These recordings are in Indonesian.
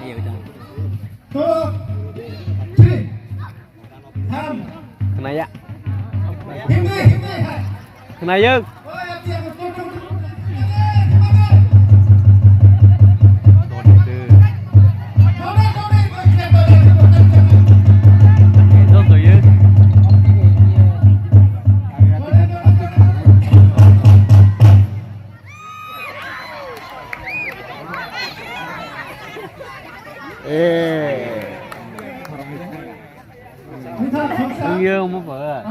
Iya udah. Tuh. Sini. Ham. Kena ya. Hindi. Kena ya. Iya, mau apa?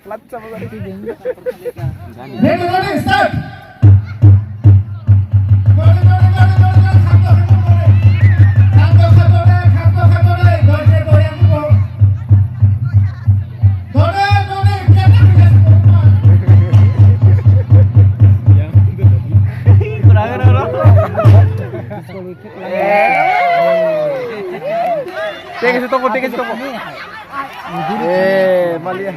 Plat sama tadi dia. Ready, start. Tinggal situ kok, tinggal situ kok. Malia.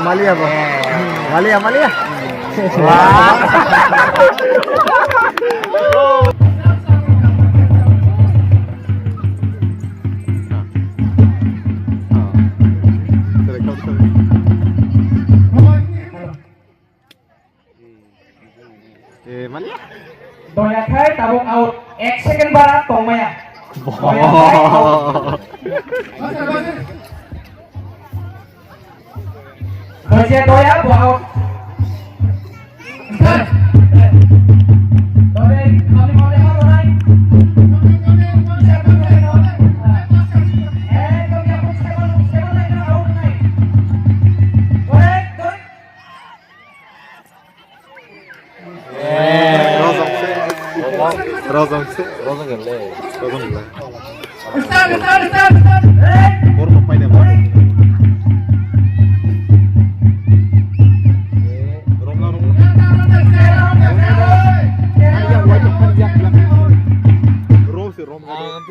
Malia bro. Malia. Wah. Malia. Doya khai tabuk out 1 second barat tong maya. Kerja doya bu out. Rozong gele. Start. Baru pemainnya baru.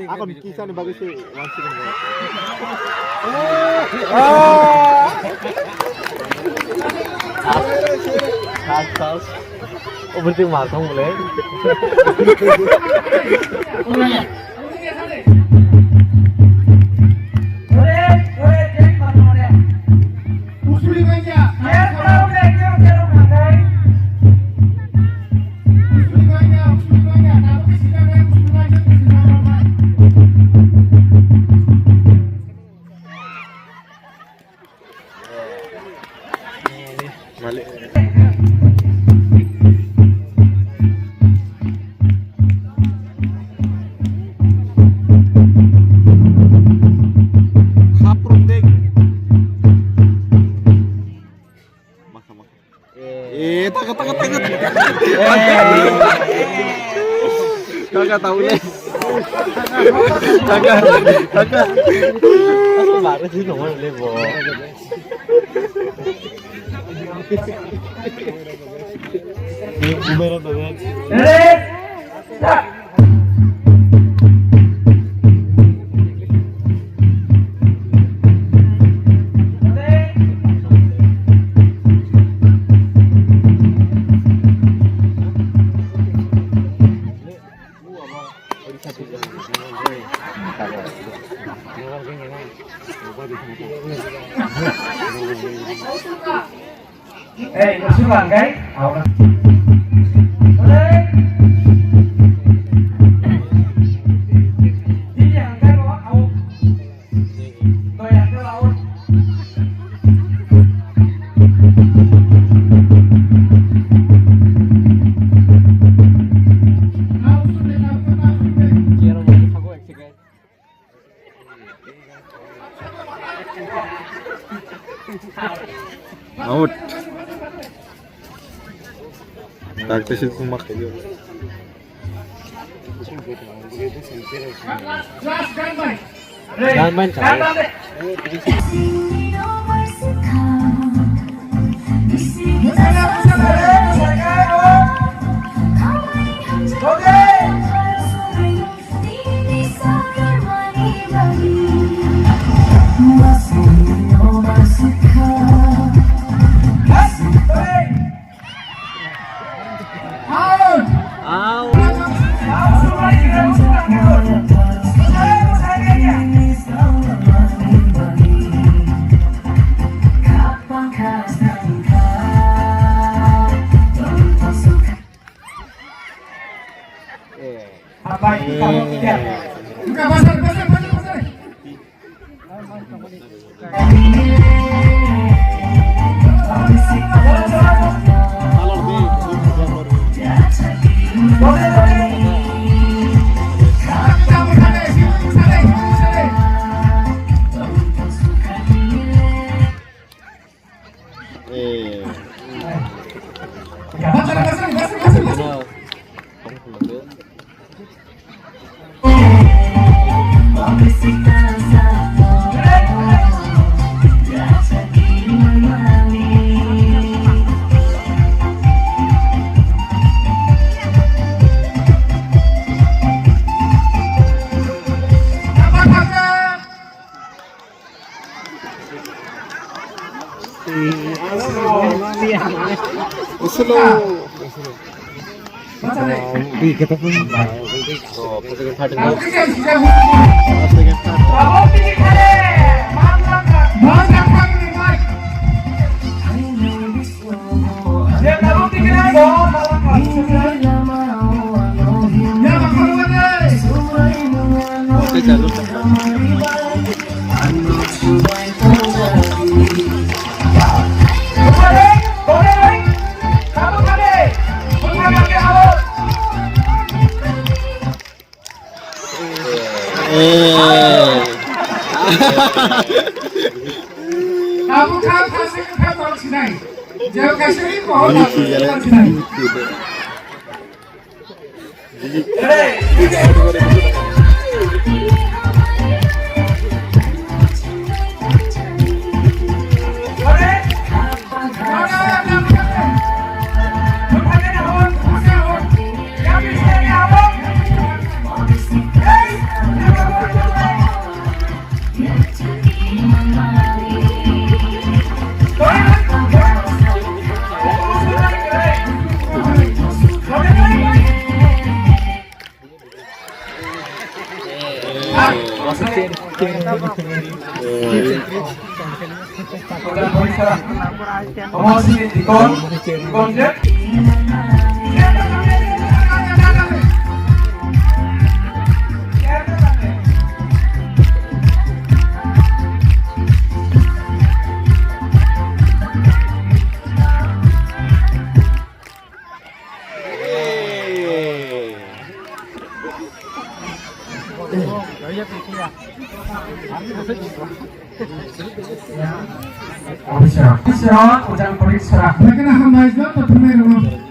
Akan kisah nih bagus sih. Oh berarti matang boleh. Kagak tahu nih. Kagak. Aku marah sih nomor lebo. Gimana tuh kan? Kesukaan kan? Out. Taktis itu makai juga. Last gun, Jangan main cair. Out. Au. Apa itu kamu tidak? Buka pasar, pasar, pasar, pasar. Campur sana, sini sana, sini sana. Pasar, pasar, pasar, pasar, pasar. Dapat pasar. Pasar deh. Aku kan sudah Kamu tinggi kali. Mantap. Pasar kami baik. Dia kamu tinggi lagi dong. Ya makan deh. Oke, jalur. Kamu kali. Bukan pakai alat. Kamu kan kasih ke orang sini. Jangan kasih ini kok orang sini. Official, ujang periksa. Mereka nak hambai sebab tak pernah rumah.